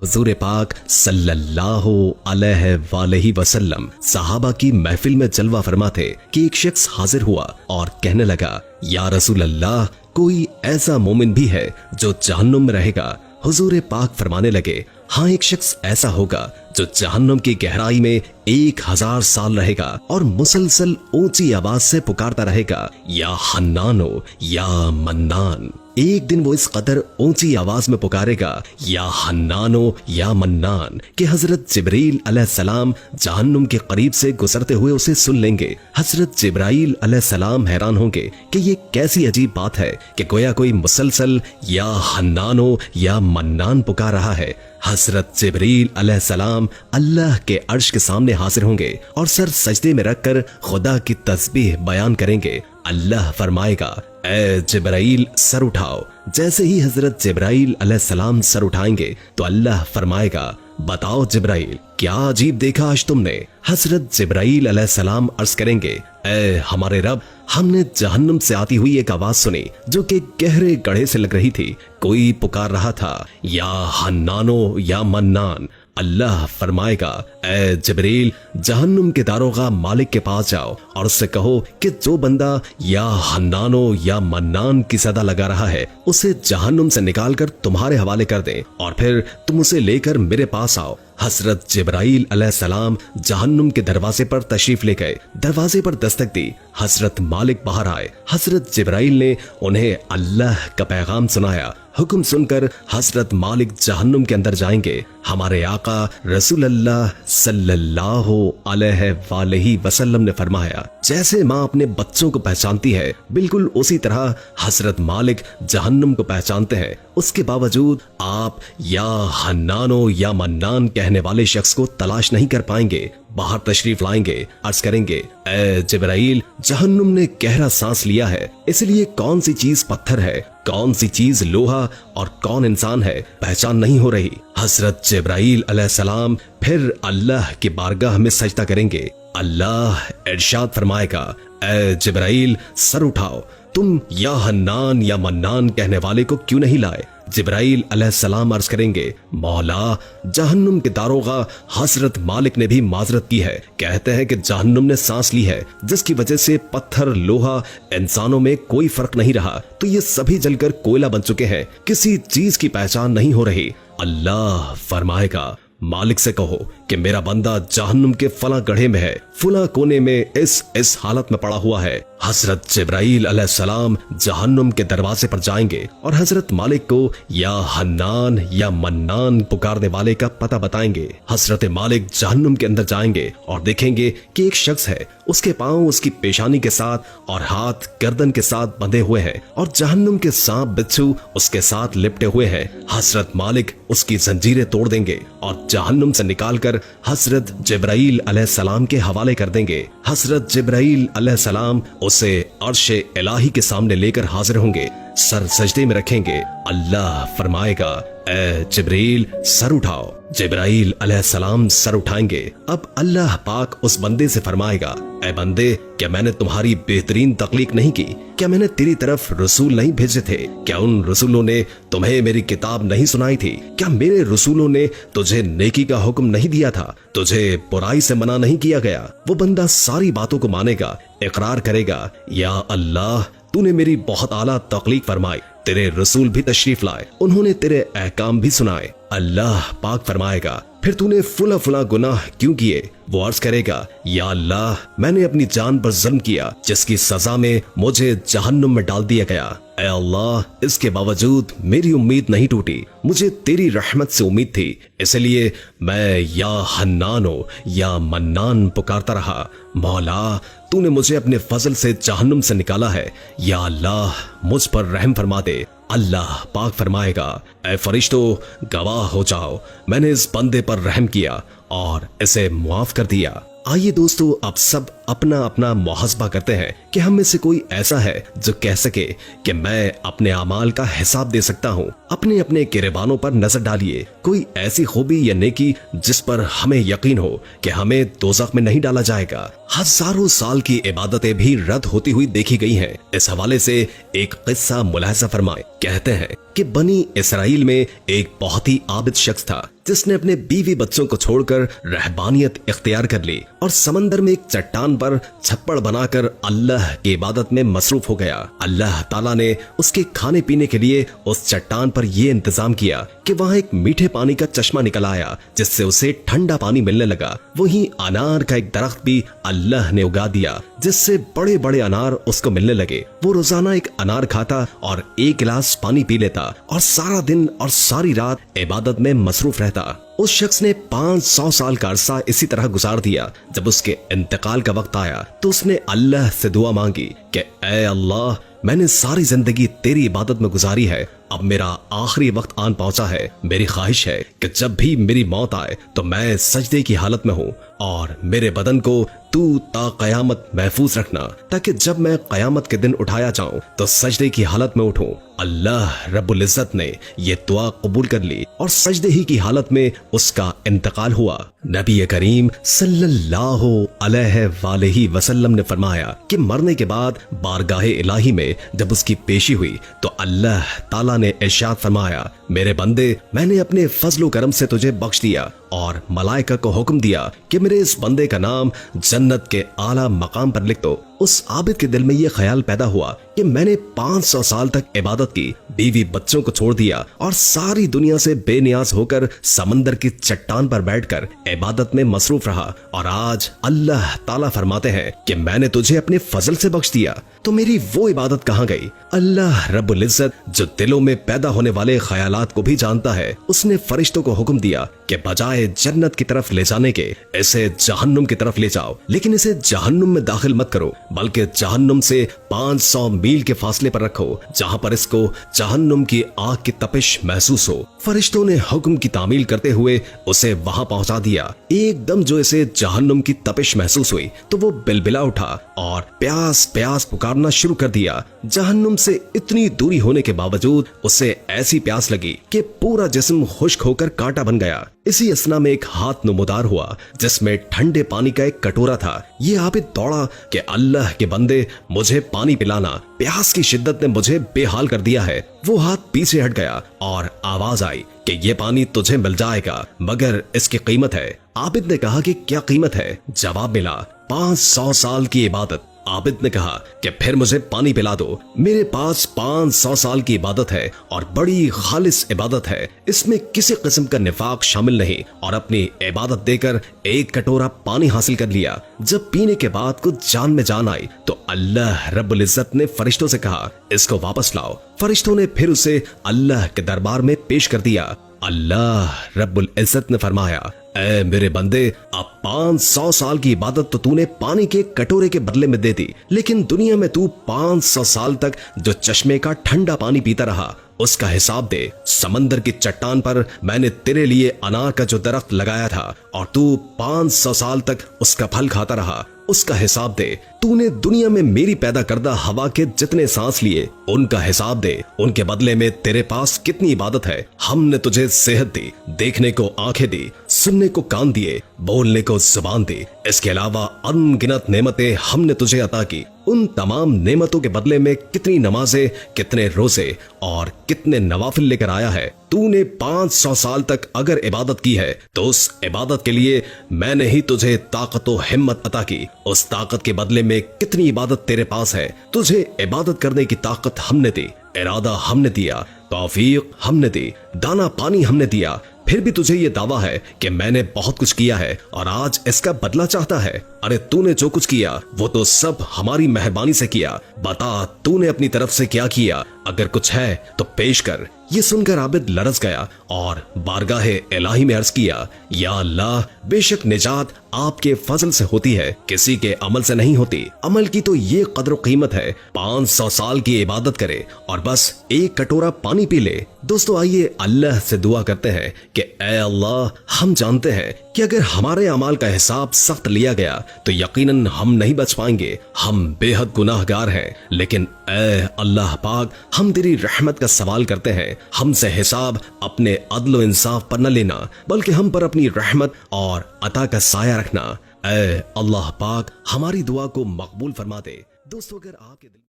हुजूर पाक सल्लल्लाहु अलैहि वसल्लम सहाबा की महफिल में जलवा फरमाते कि एक शख्स हाजिर हुआ और कहने लगा, या रसूल अल्लाह, कोई ऐसा मोमिन भी है जो जहन्नुम में रहेगा? हुजूर पाक फरमाने लगे, हाँ, एक शख्स ऐसा होगा जो जहन्नुम की गहराई में 1000 साल रहेगा और मुसलसल ऊंची आवाज से पुकारता रहेगा, या हन्नानो या मन्नान। एक दिन वो इस कदर ऊंची आवाज में पुकारेगा, या हन्नानो या मन्नान, कि हजरत जिब्रील अलैहिस्सलाम जहन्नुम के करीब से गुजरते हुए उसे सुन लेंगे। हजरत जिब्राइल अलैहिस्सलाम हैरान होंगे कि ये कैसी अजीब बात है कि गोया कोई मुसलसल या हन्नानो या मन्नान पुकार रहा है। हजरत जिब्रील अलैहिस्सलाम अल्लाह के अर्श के सामने हाजिर होंगे और सर सजदे में रखकर खुदा की तस्बीह बयान करेंगे। अल्लाह फरमाएगा, ए जिब्राइल, सर उठाओ। जैसे ही हजरत जिब्राइल अलैहिस्सलाम सर उठाएंगे तो अल्लाह फरमाएगा, बताओ जिब्राइल, क्या अजीब देखा आज तुमने? हजरत जिब्राइल अलैहिस्सलाम अर्ज करेंगे, ए हमारे रब, हमने जहन्नुम से आती हुई एक आवाज सुनी जो कि गहरे गड्ढे से लग रही थी। कोई पुकार रहा था, या हन्नानो या मन्नान। अल्लाह फरमाएगा, ए जिब्रील, जहन्नुम के दारोगा मालिक के पास जाओ और उससे कहो कि जो बंदा या हन्नानो या मन्नान की सदा लगा रहा है उसे जहन्नुम से निकालकर तुम्हारे हवाले कर दे और फिर तुम उसे लेकर मेरे पास आओ। हजरत जिब्राइल अलैहिस्सलाम जहन्नुम के दरवाजे पर तशरीफ ले गए। दरवाजे पर दस्तक दी। हजरत मालिक बाहर आए। हजरत जिब्राइल ने उन्हें अल्लाह का पैगाम सुनाया। हुक्म सुनकर हजरत मालिक जहन्नुम के अंदर जाएंगे। हमारे आका रसूल अल्लाह सल्लल्लाहु अलैहि वसल्लम ने फरमाया, जैसे माँ अपने बच्चों को पहचानती है, बिल्कुल उसी तरह हजरत मालिक जहन्नुम को पहचानते हैं। उसके बावजूद आप या हन्नानो या मन्नान कहने वाले शख्स को तलाश नहीं कर पाएंगे। बाहर तशरीफ लाएंगे, अर्ज करेंगे, ए जिब्राइल, जहन्नुम ने गहरा सांस लिया है, इसलिए कौन सी चीज पत्थर है, कौन सी चीज लोहा और कौन इंसान है, पहचान नहीं हो रही। हजरत जिब्राइल अलैहिस्सलाम फिर अल्लाह की बारगाह में सजदा करेंगे। अल्लाह इरशाद फरमाएगा, ए जिब्राइल, सर उठाओ, तुम या हन्नान या मन्नान कहने वाले को क्यों नहीं लाए? जिब्राइल अलैहिस्सलाम अर्ज करेंगे, मौला, जहन्नुम के दारोगा हजरत मालिक ने भी माजरत की है। कहते हैं कि जहन्नुम ने सांस ली है जिसकी वजह से पत्थर, लोहा, इंसानों में कोई फर्क नहीं रहा, तो ये सभी जलकर कोयला बन चुके हैं, किसी चीज की पहचान नहीं हो रही। अल्लाह फरमाएगा, मालिक से कहो कि मेरा बंदा जहन्नुम के फला गड्ढे में है, फला कोने में इस हालत में पड़ा हुआ है। हजरत जिब्राइल अलैहिस्सलाम जहन्नुम के दरवाजे पर जाएंगे और हजरत मालिक को या हन्नान या मन्नान पुकारने वाले का पता बताएंगे। हजरत मालिक जहन्नुम के अंदर जाएंगे और देखेंगे कि एक शख्स है, उसके पांव उसकी पेशानी के साथ और हाथ गर्दन के साथ बंधे हुए हैं और जहन्नुम के सांप बिच्छू उसके साथ लिपटे हुए हैं। हजरत मालिक उसकी जंजीरें तोड़ देंगे और जहन्नुम से निकालकर हजरत जिब्राइल अलैहिस्सलाम के हवाले कर देंगे। हजरत जिब्राइल अलैहिस्सलाम उसे अर्शे इलाही के सामने लेकर हाजिर होंगे, सर सजदे में रखेंगे। अल्लाह फरमाएगा, ए जिब्रील, सर उठाओ। जिब्राइल अलैहिस्सलाम सर उठाएंगे। अब अल्लाह पाक उस बंदे से फरमाएगा, ए बंदे, क्या मैंने तुम्हारी बेहतरीन तख्लीक नहीं की? क्या मैंने तेरी तरफ रसूल नहीं भेजे थे? क्या उन रसूलों ने तुम्हें मेरी किताब नहीं सुनाई थी? क्या मेरे रसूलों ने तुझे नेकी का हुक्म नहीं दिया था? तुझे बुराई से मना नहीं किया गया? वो बंदा सारी बातों को मानेगा, इकरार करेगा, या अल्लाह, तूने मेरी बहुत आला तख्लीक फरमाई, तेरे रसूल भी तशरीफ लाए, उन्होंने तेरे अहकाम भी सुनाए। अल्लाह पाक फरमाएगा, फिर तूने फुला फुला गुनाह क्यों किए? वो अर्ज करेगा, या अल्लाह, मैंने अपनी जान पर जुल्म किया जिसकी सजा में मुझे जहन्नुम में डाल दिया गया। ऐ अल्लाह, इसके बावजूद मेरी उम्मीद नहीं टूटी, मुझे तेरी रहमत से उम्मीद थी, इसलिए मैं या हन्नानो या मन्नान पुकारता रहा। मौला, तूने मुझे अपने फजल से जहन्नुम से निकाला है, या अल्लाह, मुझ पर रहम फरमा दे। अल्लाह पाक फरमाएगा, ऐ फरिश्तों, गवाह हो जाओ, मैंने इस बंदे पर रहम किया और इसे मुआफ कर दिया। आइए दोस्तों, अब सब अपना अपना मुहासबा करते हैं कि हम में से कोई ऐसा है जो कह सके कि मैं अपने अमाल का हिसाब दे सकता हूँ। अपने अपने गिरेबानों पर नजर डालिए, कोई ऐसी खूबी या नेकी जिस पर हमें यकीन हो कि हमें दोज़ख में नहीं डाला जाएगा। हजारों साल की इबादतें भी रद्द होती हुई देखी गई हैं। इस हवाले से एक किस्सा मुलाहिजा फरमाए। कहते हैं कि बनी इसराइल में एक बहुत ही आबिद शख्स था जिसने अपने बीवी बच्चों को छोड़कर रहबानियत इख्तियार कर ली और समंदर में एक चट्टान पर छप्पड़ बनाकर अल्लाह की इबादत में मसरूफ हो गया। अल्लाह ताला ने उसके खाने पीने के लिए उस चट्टान पर यह इंतजाम किया कि वहाँ एक मीठे पानी का चश्मा निकल आया जिससे उसे ठंडा पानी मिलने लगा। वहीं अनार का एक दरख्त भी अल्लाह ने उगा दिया जिससे बड़े बड़े अनार उसको मिलने लगे। वो रोजाना एक अनार खाता और एक गिलास पानी पी लेता और सारा दिन और सारी रात इबादत में मसरूफ रहता। उस शख्स ने 500 साल का अरसा इसी तरह गुजार दिया। जब उसके इंतकाल का वक्त आया तो उसने अल्लाह से दुआ मांगी कि ऐ अल्लाह, मैंने सारी जिंदगी तेरी इबादत में गुजारी है, अब मेरा आखिरी वक्त आन पहुंचा है। मेरी ख्वाहिश है कि जब भी मेरी मौत आए तो मैं सजदे की हालत में हूँ और मेरे बदन को तू ता कयामत महफूज रखना, ताकि जब मैं कयामत के दिन उठाया जाऊं तो सजदे की हालत में उठूं। अल्लाह रब्बुल इज्जत ने ये दुआ कबूल कर ली और सजदे ही की हालत में उसका इंतकाल हुआ। नबी करीम सल्लल्लाहु अलैहि वसल्लम ने फरमाया कि मरने के बाद बारगाहे इलाही में जब उसकी पेशी हुई तो अल्लाह ताला ने इरशाद फरमाया, मेरे बंदे, मैंने अपने फजल करम से तुझे बख्श दिया और मलाइका को हुक्म दिया कि मेरे इस बंदे का नाम जन्नत के आला मकाम पर लिख दो। उस आबिद के दिल में यह ख्याल पैदा हुआ कि मैंने 500 साल तक इबादत की, बीवी बच्चों को छोड़ दिया और सारी दुनिया से बेनियाज होकर समंदर की चट्टान पर बैठकर इबादत में मसरूफ रहा, और आज अल्लाह ताला फरमाते हैं कि मैंने तुझे अपने फजल से बख्श दिया, तो मेरी वो इबादत कहाँ गई? अल्लाह रब्बुल इज्जत जो दिलों में पैदा होने वाले ख्यालात को भी जानता है, उसने फरिश्तों को हुक्म दिया कि बजाय जन्नत की तरफ ले जाने के इसे जहन्नुम की तरफ ले जाओ, लेकिन इसे जहन्नुम में दाखिल मत करो, बल्कि जहन्नुम से 500 मील के फासले पर रखो, जहां पर इसको जहन्नुम की आग की तपिश महसूस हो। फरिश्तों ने हुक्म की तामील करते हुए उसे वहां पहुंचा दिया। एकदम जो इसे जहन्नुम की तपिश महसूस हुई तो वो बिलबिला उठा और प्यास प्यास पुकारना शुरू कर दिया। जहन्नुम से इतनी दूरी होने के बावजूद उसे ऐसी प्यास लगी कि पूरा जिस्म खुश्क होकर कांटा बन गया। इसी असना में एक हाथ नुमुदार हुआ जिसमें ठंडे पानी का एक कटोरा था। ये आबिद दौड़ा कि अल्लाह के बंदे, मुझे पानी पिलाना, प्यास की शिद्दत ने मुझे बेहाल कर दिया है। वो हाथ पीछे हट गया और आवाज आई कि ये पानी तुझे मिल जाएगा, मगर इसकी कीमत है। आबिद ने कहा कि क्या कीमत है? जवाब मिला, 500 साल की इबादत। आबिद ने कहा कि फिर मुझे पानी पिला दो। मेरे पास 500 साल की इबादत है और बड़ी खालिस इबादत है, इसमें किसी किस्म का निफाक शामिल नहीं, और अपनी इबादत देकर एक कटोरा पानी हासिल कर लिया। जब पीने के बाद कुछ जान में जान आई तो अल्लाह रब्बुल इज्जत ने फरिश्तों से कहा, इसको वापस लाओ। फरिश्तों ने फिर उसे अल्लाह के दरबार में पेश कर दिया। अल्लाह रब्बुल इज्जत ने फरमाया, ऐ मेरे बंदे, अब 500 साल की इबादत तो तूने पानी के कटोरे के बदले में दे दी, लेकिन दुनिया में तू 500 साल तक जो चश्मे का ठंडा पानी पीता रहा उसका हिसाब दे। समंदर की चट्टान पर मैंने तेरे लिए अनार का जो दरख्त लगाया था और तू 500 साल तक उसका फल खाता रहा, उसका हिसाब दे। तूने दुनिया में मेरी पैदा करदा हवा के जितने सांस लिए उनका हिसाब दे। उनके बदले में तेरे पास कितनी इबादत है। हमने तुझे सेहत दी, देखने को आंखें दी, सुनने को कान दिए, बोलने को जुबान दी, इसके अलावा अनगिनत नेमतें हमने तुझे अता की। उन तमाम नेमतों के बदले में कितनी नमाजें, कितने रोजे और कितने नवाफिल लेकर आया है। तूने 500 साल तक अगर इबादत की है तो उस इबादत के लिए मैंने ही तुझे ताकत और हिम्मत अता की। उस ताकत के बदले में कितनी इबादत तेरे पास है। तुझे इबादत करने की ताकत हमने दी, इरादा हमने दिया, तौफीक हमने दी, दाना पानी हमने दिया, फिर भी तुझे ये दावा है कि मैंने बहुत कुछ किया है और आज इसका बदला चाहता है। अरे तूने जो कुछ किया वो तो सब हमारी मेहरबानी से किया। बता तूने अपनी तरफ से क्या किया? अगर कुछ है तो पेश कर। ये सुनकर आबिद लरस गया और बारगाहे इलाही में अर्ज किया, या अल्लाह, बेशक निजात आपके फजल से होती है, किसी के अमल से नहीं होती। अमल की तो ये कदर कीमत है, 500 साल की इबादत करे और बस एक कटोरा पानी पी ले। दोस्तों आइए अल्लाह से दुआ करते हैं कि ऐ अल्लाह, हम जानते हैं کہ اگر ہمارے اعمال کا حساب سخت لیا گیا تو یقیناً ہم نہیں بچ پائیں گے، ہم بے حد گناہگار ہیں، لیکن اے اللہ پاک ہم تیری رحمت کا سوال کرتے ہیں، ہم سے حساب اپنے عدل و انصاف پر نہ لینا بلکہ ہم پر اپنی رحمت اور عطا کا سایہ رکھنا۔ اے اللہ پاک ہماری دعا کو مقبول فرما دے۔ دوستو اگر آپ کے دل